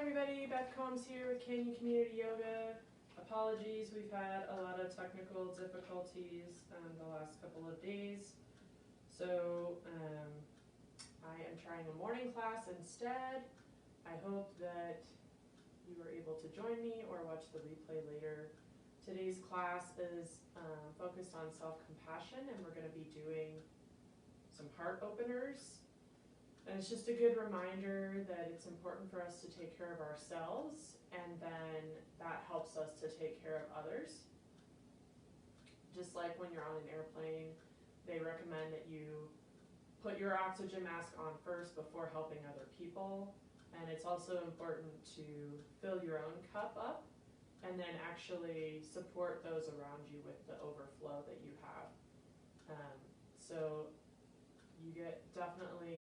everybody, Beth Combs here with Canyon Community Yoga. Apologies, we've had a lot of technical difficulties the last couple of days. So I am trying a morning class instead. I hope that you were able to join me or watch the replay later. Today's class is focused on self-compassion, and we're going to be doing some heart openers. And it's just a good reminder that it's important for us to take care of ourselves, and then that helps us to take care of others. Just like when you're on an airplane, they recommend that you put your oxygen mask on first before helping other people. And it's also important to fill your own cup up and then actually support those around you with the overflow that you have. So you get definitely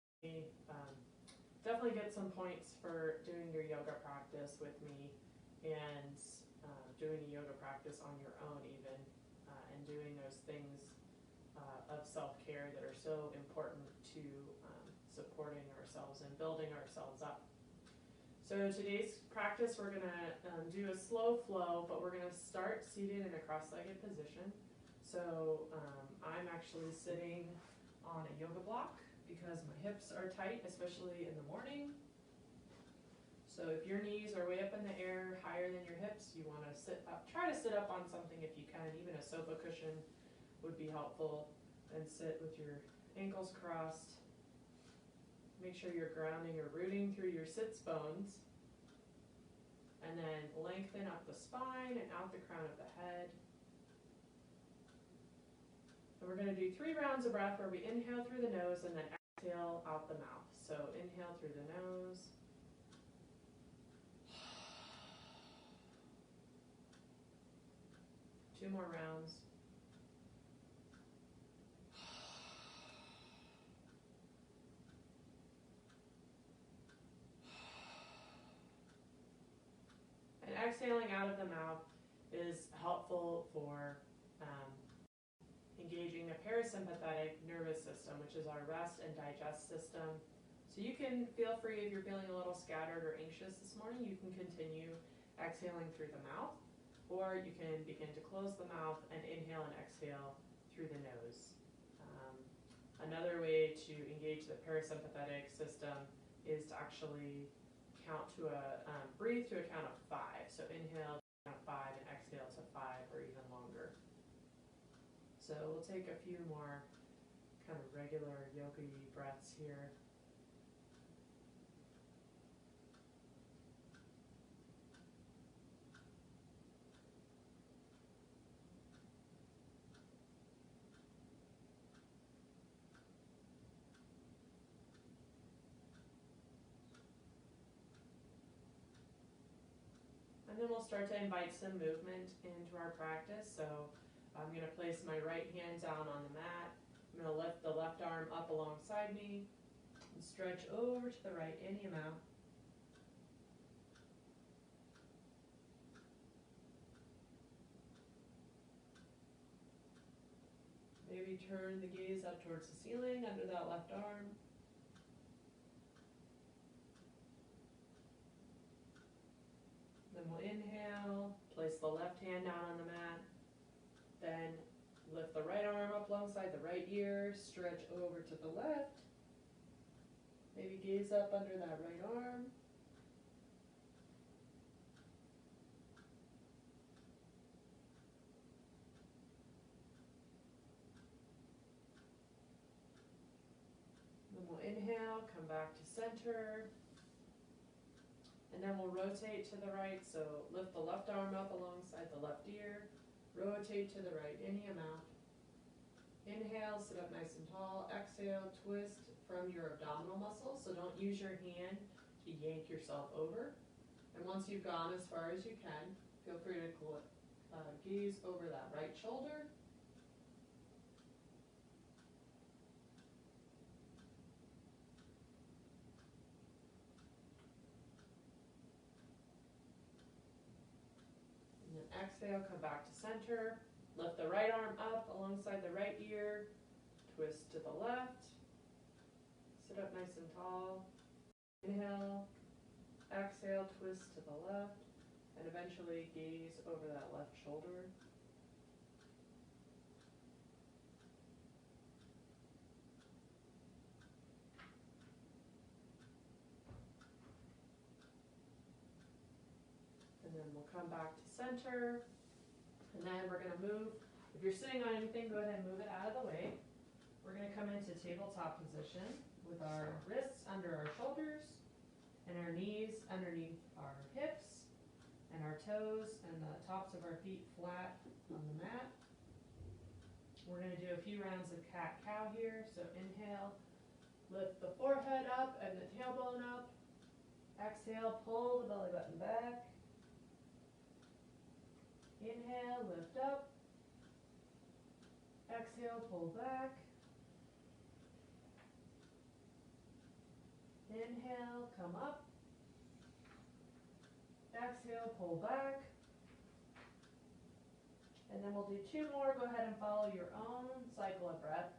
get some points for doing your yoga practice with me, and doing a yoga practice on your own even, and doing those things of self-care that are so important to supporting ourselves and building ourselves up. So today's practice, we're going to do a slow flow, but we're going to start seated in a cross-legged position. So I'm actually sitting on a yoga block because my hips are tight, especially in the morning. So if your knees are way up in the air, higher than your hips, you want to sit up. Try to sit up on something if you can. Even a sofa cushion would be helpful. And sit with your ankles crossed. Make sure you're grounding or rooting through your sits bones. And then lengthen up the spine and out the crown of the head. And we're going to do 3 rounds of breath where we inhale through the nose and then exhale out the mouth. So inhale through the nose. Two more rounds. And exhaling out of the mouth is helpful for engaging the parasympathetic nervous system, which is our rest and digest system. So you can feel free, if you're feeling a little scattered or anxious this morning, you can continue exhaling through the mouth, or you can begin to close the mouth and inhale and exhale through the nose. Another way to engage the parasympathetic system is to actually count to breathe to a count of 5. So inhale to a count of 5 and exhale to 5 or even longer. So we'll take a few more kind of regular yoga-y breaths here. And then we'll start to invite some movement into our practice. So I'm going to place my right hand down on the mat. I'm going to lift the left arm up alongside me and stretch over to the right any amount. Maybe turn the gaze up towards the ceiling under that left arm. Then we'll inhale, place the left hand down on the mat, then lift the right arm up alongside the right ear, stretch over to the left, maybe gaze up under that right arm. Then we'll inhale, come back to center. And then we'll rotate to the right, so lift the left arm up alongside the left ear, rotate to the right any amount. Inhale, sit up nice and tall. Exhale, twist from your abdominal muscles, so don't use your hand to yank yourself over. And once you've gone as far as you can, feel free to gaze over that right shoulder. And then exhale, come back to center. Lift the right arm up alongside the right ear. Twist to the left. Sit up nice and tall. Inhale. Exhale, twist to the left, and eventually gaze over that left shoulder. And then we'll come back to center, and then we're going to move. If you're sitting on anything, go ahead and move it out of the way. We're going to come into tabletop position with our wrists under our shoulders and our knees underneath our hips and our toes and the tops of our feet flat on the mat. We're going to do a few rounds of cat-cow here. So inhale, lift the forehead up and the tailbone up. Exhale, pull the belly button back. Inhale, lift up. Exhale, pull back. Inhale, come up. Exhale, pull back. And then we'll do two more. Go ahead and follow your own cycle of breath.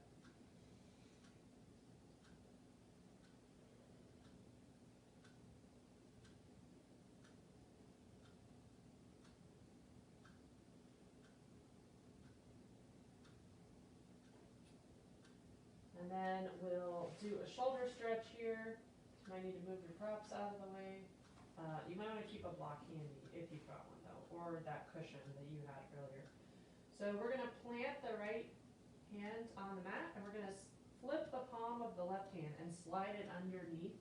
And then we'll do a shoulder stretch here. You might need to move your props out of the way. You might want to keep a block handy if you've got one though, or that cushion that you had earlier. So we're going to plant the right hand on the mat, and we're going to flip the palm of the left hand and slide it underneath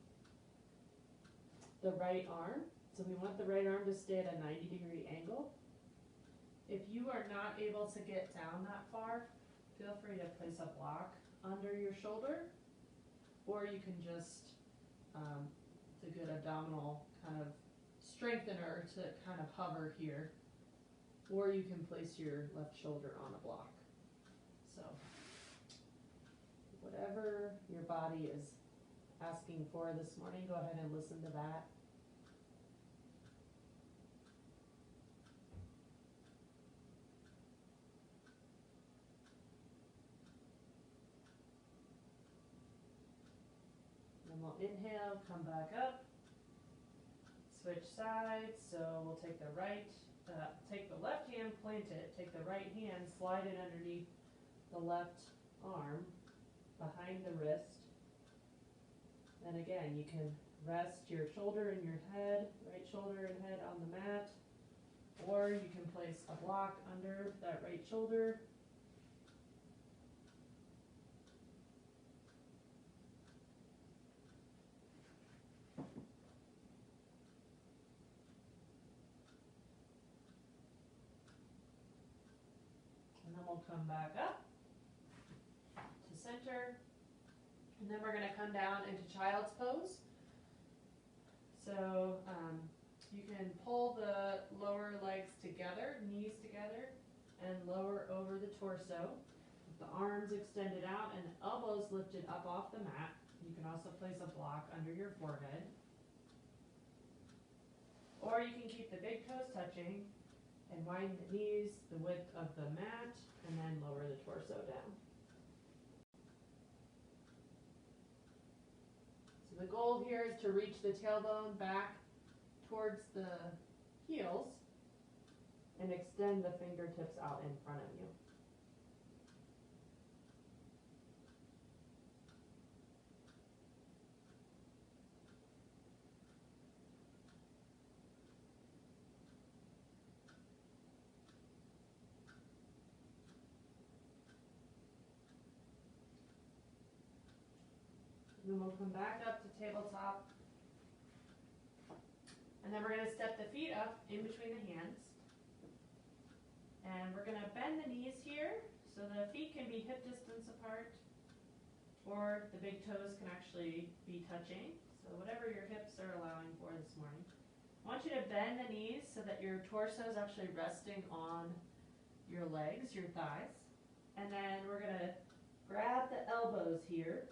the right arm. So we want the right arm to stay at a 90-degree angle. If you are not able to get down that far, feel free to place a block under your shoulder, or you can just, it's a good abdominal kind of strengthener to kind of hover here, or you can place your left shoulder on a block. So whatever your body is asking for this morning, go ahead and listen to that. We'll inhale, come back up, switch sides. So we'll take the left hand, plant it, take the right hand, slide it underneath the left arm, behind the wrist. And again, you can rest your shoulder and your head, right shoulder and head on the mat, or you can place a block under that right shoulder. We'll come back up to center, and then we're going to come down into child's pose. So you can pull the lower legs together, knees together, and lower over the torso. With the arms extended out and the elbows lifted up off the mat. You can also place a block under your forehead. Or you can keep the big toes touching and widen the knees the width of the mat, and then lower the torso down. So the goal here is to reach the tailbone back towards the heels and extend the fingertips out in front of you. Then we'll come back up to tabletop. And then we're going to step the feet up in between the hands. And we're going to bend the knees here so the feet can be hip distance apart, or the big toes can actually be touching. So whatever your hips are allowing for this morning. I want you to bend the knees so that your torso is actually resting on your legs, your thighs. And then we're going to grab the elbows here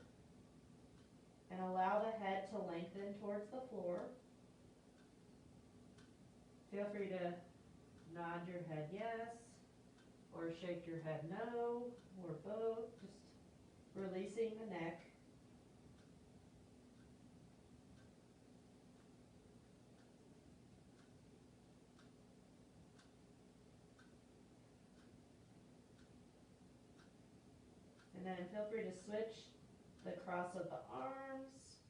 and allow the head to lengthen towards the floor. Feel free to nod your head yes, or shake your head no, or both, just releasing the neck. then feel free to switch the cross of the arms.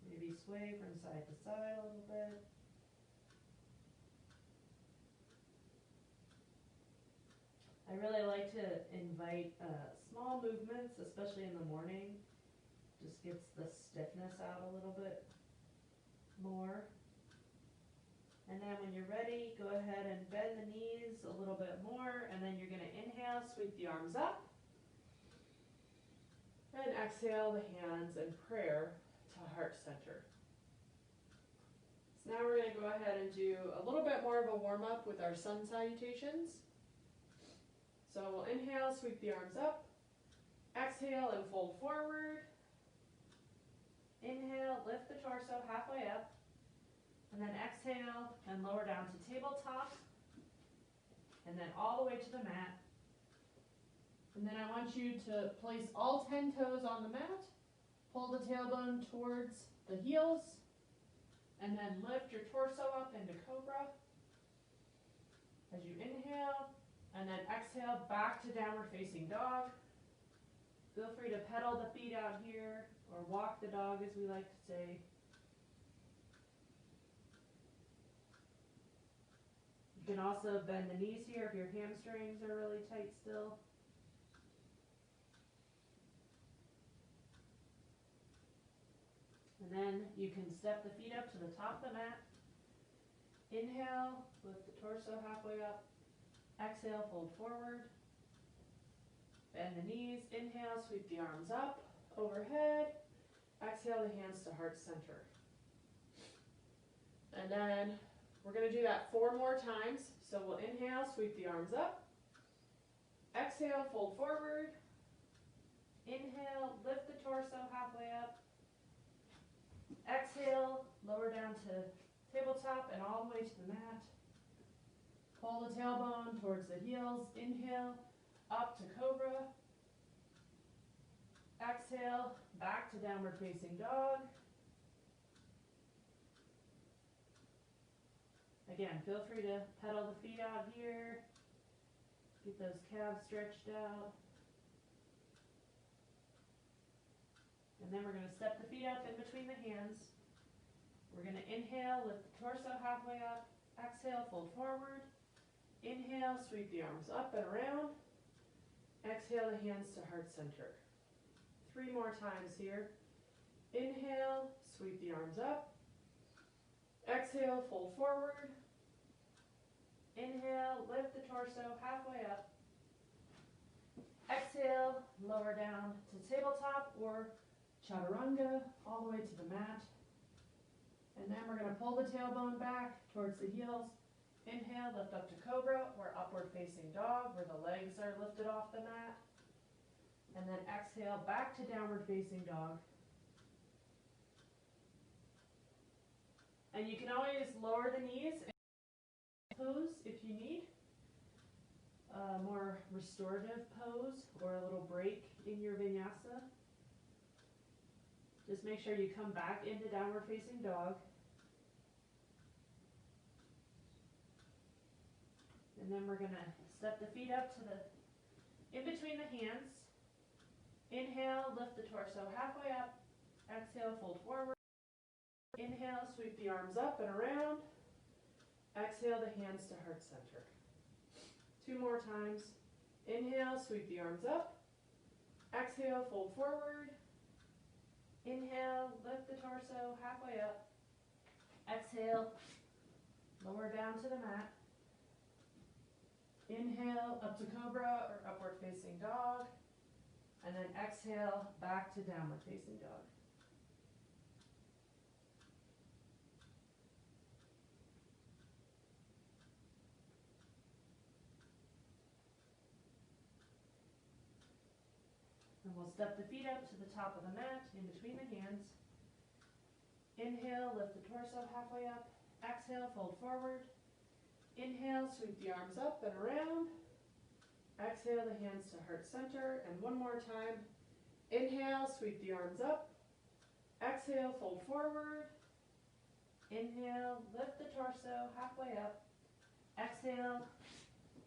Maybe sway from side to side a little bit. I really like to invite small movements, especially in the morning. Just gets the stiffness out a little bit more. And then when you're ready, go ahead and bend the knees a little bit more, and then you're going to inhale, sweep the arms up, and exhale the hands in prayer to heart center. So now we're going to go ahead and do a little bit more of a warm-up with our sun salutations. So we'll inhale, sweep the arms up, exhale and fold forward. Inhale, lift the torso halfway up, and then exhale and lower down to tabletop, and then all the way to the mat. And then I want you to place all 10 toes on the mat, pull the tailbone towards the heels, and then lift your torso up into cobra as you inhale, and then exhale back to downward facing dog. Feel free to pedal the feet out here, or walk the dog as we like to say. You can also bend the knees here if your hamstrings are really tight still. And then you can step the feet up to the top of the mat. Inhale, lift the torso halfway up. Exhale, fold forward. Bend the knees. Inhale, sweep the arms up, overhead. Exhale the hands to heart center. And then we're going to do that 4 more times. So we'll inhale, sweep the arms up. Exhale, fold forward. Inhale, lift the torso halfway up. Exhale, lower down to tabletop and all the way to the mat. Pull the tailbone towards the heels. Inhale, up to cobra. Exhale, back to downward facing dog. Again, feel free to pedal the feet out here. Get those calves stretched out. And then we're going to step the feet up in between the hands. We're going to inhale, lift the torso halfway up. Exhale, fold forward. Inhale, sweep the arms up and around. Exhale the hands to heart center. 3 more times here. Inhale, sweep the arms up. Exhale, fold forward. Inhale, lift the torso halfway up. Exhale, lower down to tabletop or chaturanga, all the way to the mat. And then we're going to pull the tailbone back towards the heels. Inhale, lift up to cobra or upward facing dog where the legs are lifted off the mat. And then exhale back to downward facing dog. And you can always lower the knees and pose if you need. A more restorative pose or a little break in your vinyasa. Just make sure you come back into downward facing dog. And then we're going to step the feet up to the in between the hands. Inhale, lift the torso halfway up. Exhale, fold forward. Inhale, sweep the arms up and around. Exhale the hands to heart center. 2 more times. Inhale, sweep the arms up. Exhale, fold forward. Inhale, lift the torso halfway up. Exhale, lower down to the mat. Inhale, up to cobra or upward facing dog. And then exhale, back to downward facing dog. And we'll step the feet up to the top of the mat, in between the hands. Inhale, lift the torso halfway up. Exhale, fold forward. Inhale, sweep the arms up and around. Exhale the hands to heart center. And 1 more time. Inhale, sweep the arms up. Exhale, fold forward. Inhale, lift the torso halfway up. Exhale,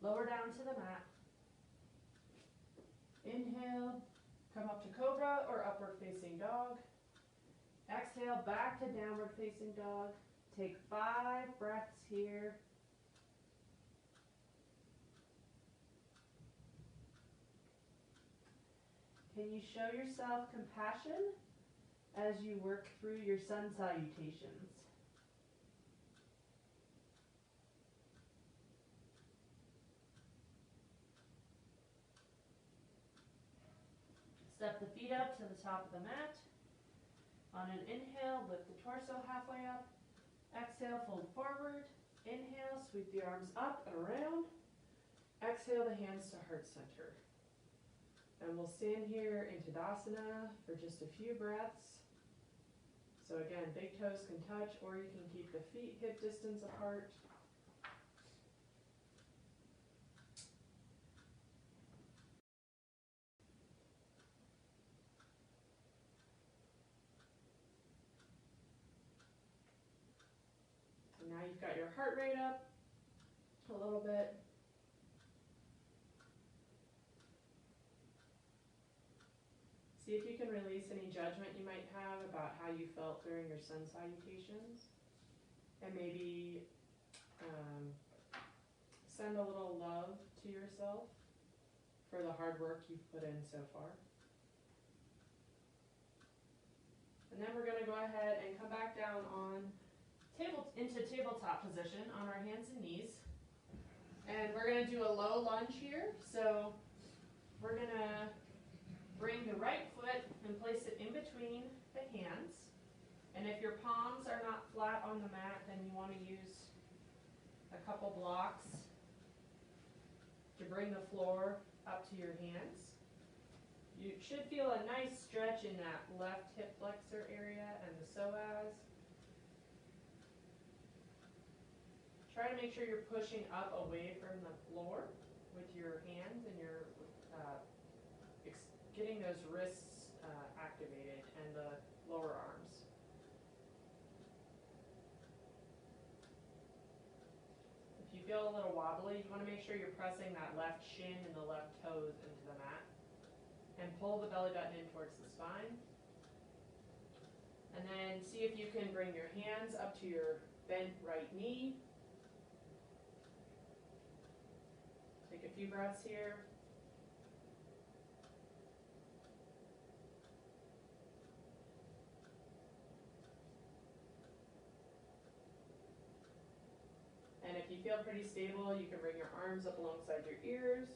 lower down to the mat. Inhale, come up to cobra or upward facing dog. Exhale, back to downward facing dog. Take 5 breaths here. Can you show yourself compassion as you work through your sun salutations? Step the feet up to the top of the mat. On an inhale, lift the torso halfway up. Exhale, fold forward. Inhale, sweep the arms up and around. Exhale, the hands to heart center. And we'll stand here in Tadasana for just a few breaths. So again, big toes can touch, or you can keep the feet hip distance apart. And now you've got your heart rate up a little bit. See if you can release any judgment you might have about how you felt during your sun salutations. And maybe send a little love to yourself for the hard work you've put in so far. And then we're going to go ahead and come back down into tabletop position on our hands and knees. And we're going to do a low lunge here. So we're going to bring the right foot and place it in between the hands. And if your palms are not flat on the mat, then you want to use a couple blocks to bring the floor up to your hands. You should feel a nice stretch in that left hip flexor area and the psoas. Try to make sure you're pushing up away from the floor with your hands and you're getting those wrists activated and the lower arms. If you feel a little wobbly, you want to make sure you're pressing that left shin and the left toes into the mat. And pull the belly button in towards the spine. And then see if you can bring your hands up to your bent right knee. Take a few breaths here. And if you feel pretty stable, you can bring your arms up alongside your ears.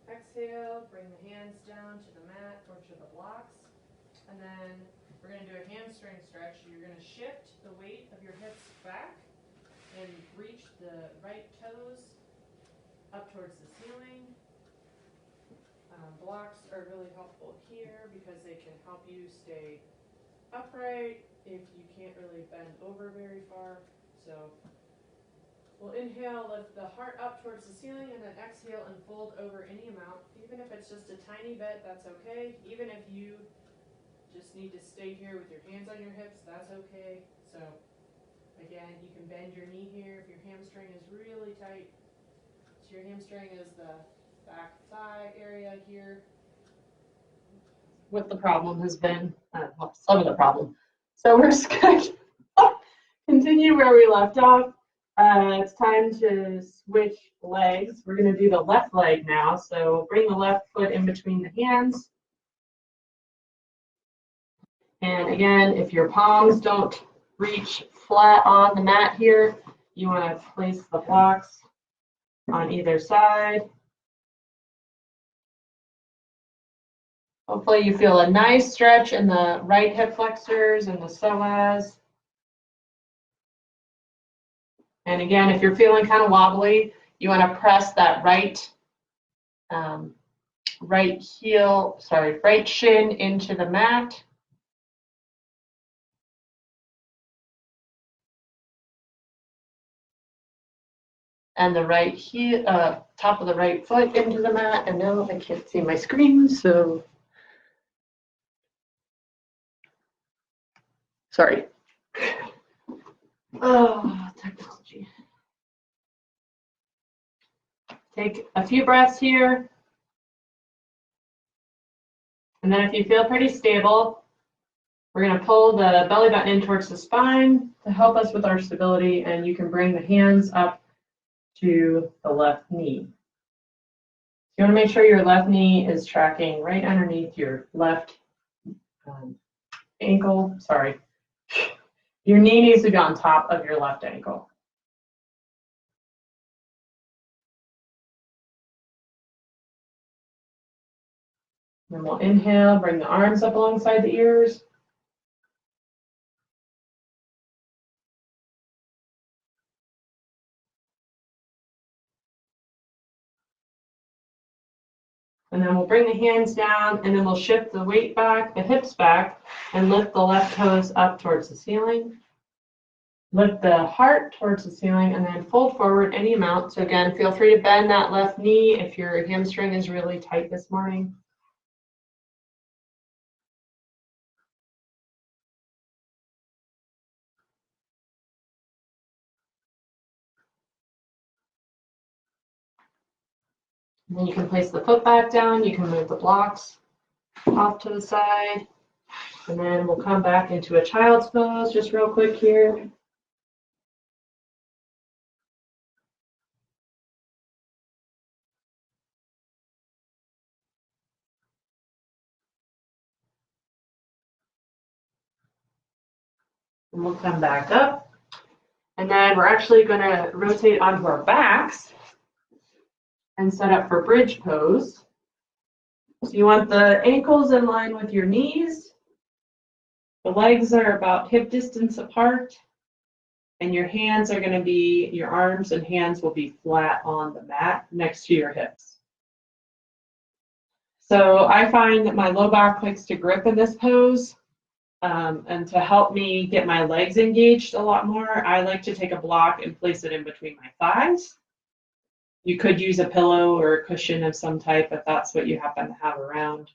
Exhale, bring the hands down to the mat or to the blocks. And then we're going to do a hamstring stretch. You're going to shift the weight of your hips back and reach the right toes up towards the ceiling. Blocks are really helpful here because they can help you stay upright if you can't really bend over very far. So we'll inhale, lift the heart up towards the ceiling, and then exhale and fold over any amount. Even if it's just a tiny bit, that's okay. Even if you just need to stay here with your hands on your hips, that's okay. So again, you can bend your knee here if your hamstring is really tight. So your hamstring is the back thigh area here. What the problem has been, well, some of the problem. So we're just going to continue where we left off. It's time to switch legs. We're going to do the left leg now. So bring the left foot in between the hands. And again, if your palms don't reach flat on the mat here, you want to place the blocks on either side. Hopefully you feel a nice stretch in the right hip flexors and the psoas. And again, if you're feeling kind of wobbly, you want to press that right shin into the mat. And the right heel, top of the right foot into the mat. And now I can't see my screen, so Sorry. Oh, technology. Take a few breaths here. And then if you feel pretty stable, we're going to pull the belly button in towards the spine to help us with our stability, and you can bring the hands up to the left knee. You want to make sure your left knee is tracking right underneath your left ankle. Sorry. Your knee needs to be on top of your left ankle. Then we'll inhale, bring the arms up alongside the ears. And then we'll bring the hands down, and then we'll shift the weight back, the hips back, and lift the left toes up towards the ceiling. Lift the heart towards the ceiling, and then fold forward any amount. So again, feel free to bend that left knee if your hamstring is really tight this morning. And then you can place the foot back down. You can move the blocks off to the side. And then we'll come back into a child's pose just real quick here. And we'll come back up. And then we're actually going to rotate onto our backs and set up for bridge pose. So you want the ankles in line with your knees. The legs are about hip distance apart. And your hands are going to be, your arms and hands will be flat on the mat next to your hips. So I find that my low back likes to grip in this pose. And to help me get my legs engaged a lot more, I like to take a block and place it in between my thighs. You could use a pillow or a cushion of some type if that's what you happen to have around.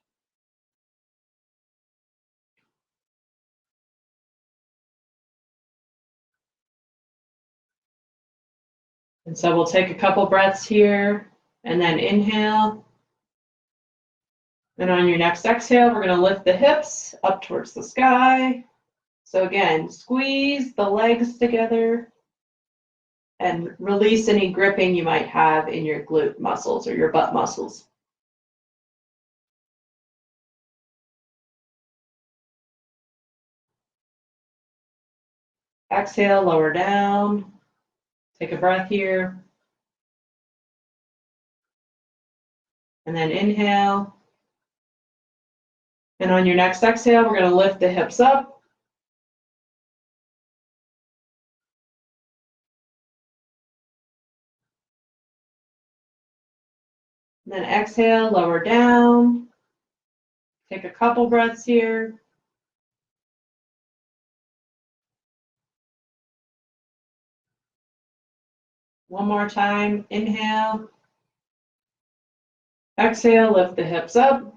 And so we'll take a couple breaths here and then inhale. And on your next exhale, we're going to lift the hips up towards the sky. So again, squeeze the legs together and release any gripping you might have in your glute muscles or your butt muscles. Exhale, lower down. Take a breath here. And then inhale. And on your next exhale, we're going to lift the hips up. And then exhale, lower down. Take a couple breaths here. One more time, inhale. Exhale, lift the hips up.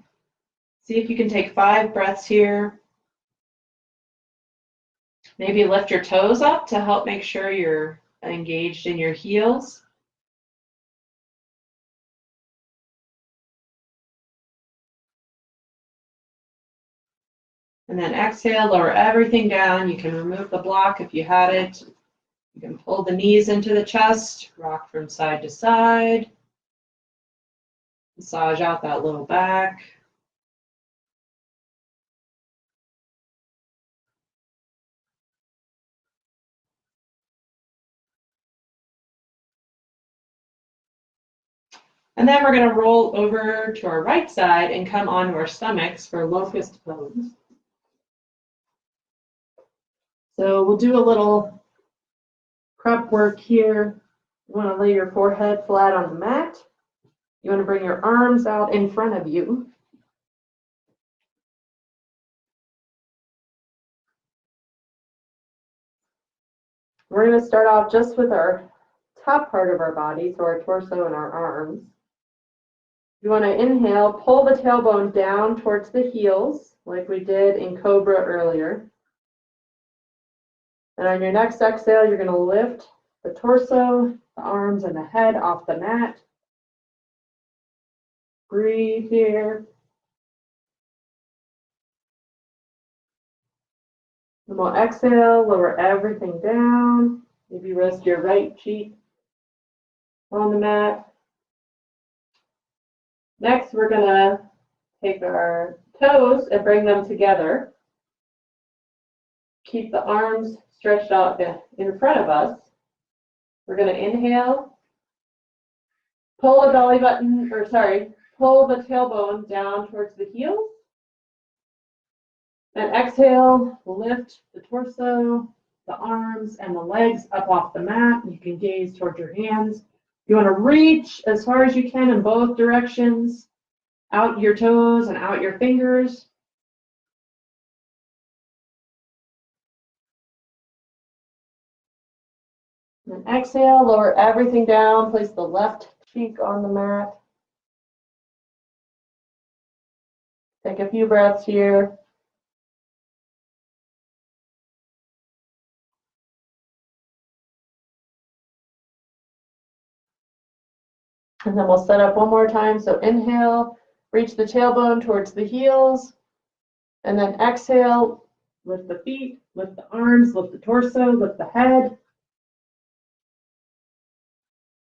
See if you can take 5 breaths here. Maybe lift your toes up to help make sure you're engaged in your heels. And then exhale, lower everything down. You can remove the block if you had it. You can pull the knees into the chest, rock from side to side. Massage out that low back. And then we're going to roll over to our right side and come onto our stomachs for locust pose. So we'll do a little prep work here. You want to lay your forehead flat on the mat. You want to bring your arms out in front of you. We're going to start off just with our top part of our body, so our torso and our arms. You want to inhale, pull the tailbone down towards the heels, like we did in Cobra earlier. And on your next exhale, you're going to lift the torso, the arms, and the head off the mat. Breathe here. And we'll exhale, lower everything down. Maybe rest your right cheek on the mat. Next, we're going to take our toes and bring them together. Keep the arms stretched out in front of us. We're going to inhale, pull the belly button, pull the tailbone down towards the heels. And exhale, lift the torso, the arms, and the legs up off the mat. You can gaze towards your hands. You want to reach as far as you can in both directions, out your toes and out your fingers. And exhale, lower everything down, place the left cheek on the mat. Take a few breaths here. And then we'll set up one more time. So inhale, reach the tailbone towards the heels. And then exhale, lift the feet, lift the arms, lift the torso, lift the head.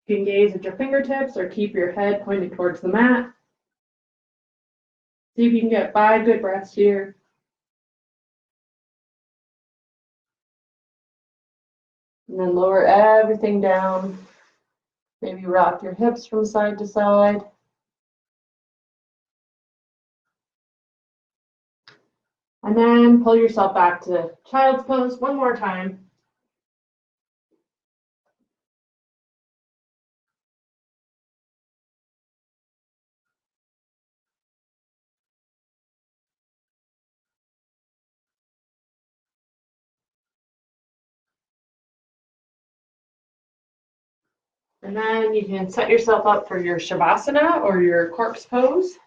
You can gaze at your fingertips or keep your head pointed towards the mat. See if you can get 5 good breaths here. And then lower everything down. Maybe rock your hips from side to side. And then pull yourself back to child's pose one more time. And then you can set yourself up for your Shavasana or your corpse pose.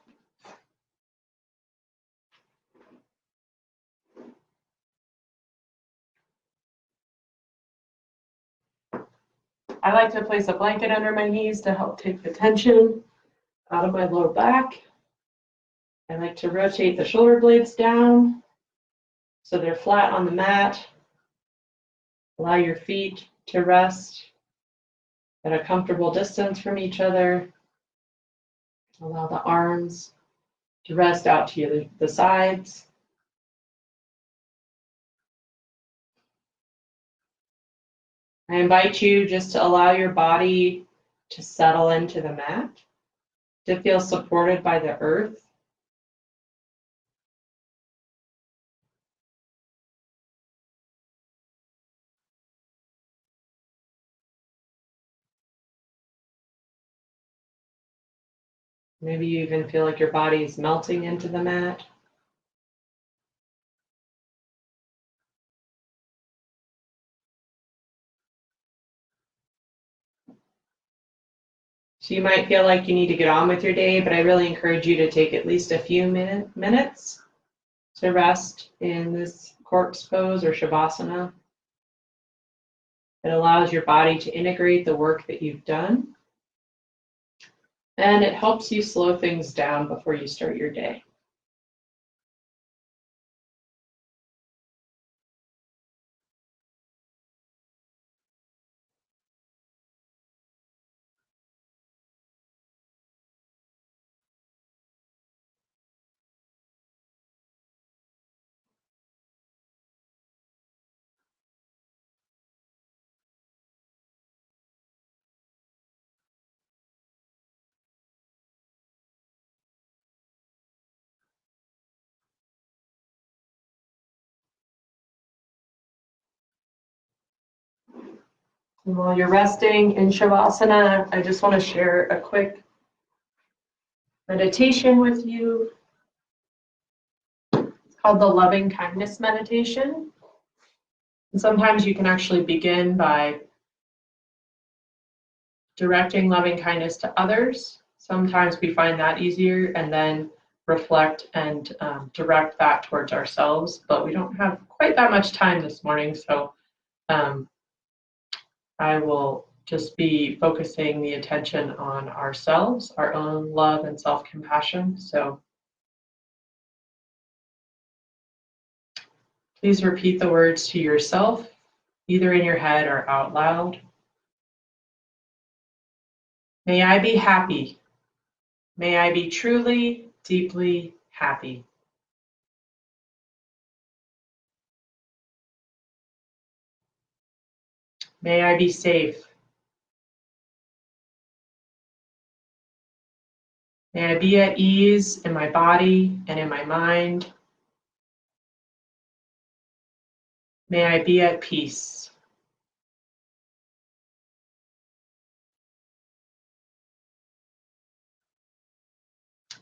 I like to place a blanket under my knees to help take the tension out of my lower back. I like to rotate the shoulder blades down so they're flat on the mat. Allow your feet to rest at a comfortable distance from each other. Allow the arms to rest out to the sides. I invite you just to allow your body to settle into the mat, to feel supported by the earth. Maybe you even feel like your body is melting into the mat. So you might feel like you need to get on with your day, but I really encourage you to take at least a few minutes to rest in this corpse pose or Shavasana. It allows your body to integrate the work that you've done, and it helps you slow things down before you start your day. And while you're resting in Shavasana, I just want to share a quick meditation with you. It's called the Loving Kindness Meditation. And sometimes you can actually begin by directing loving kindness to others. Sometimes we find that easier, and then reflect and direct that towards ourselves. But we don't have quite that much time this morning, so I will just be focusing the attention on ourselves, our own love and self-compassion. So please repeat the words to yourself, either in your head or out loud. May I be happy. May I be truly, deeply happy. May I be safe. May I be at ease in my body and in my mind. May I be at peace.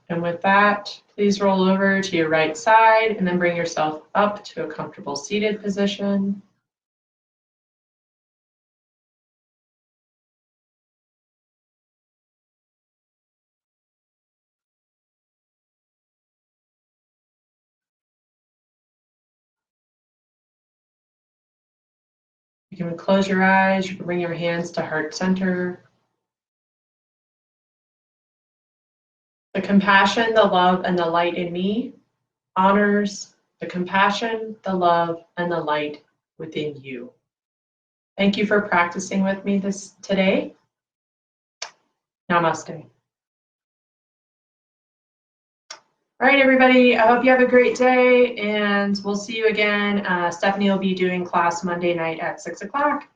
And with that, please roll over to your right side and then bring yourself up to a comfortable seated position. You can close your eyes, you can bring your hands to heart center. The compassion, the love, and the light in me honors the compassion, the love, and the light within you. Thank you for practicing with me today. Namaste. All right, everybody, I hope you have a great day, and we'll see you again. Stephanie will be doing class Monday night at 6 o'clock.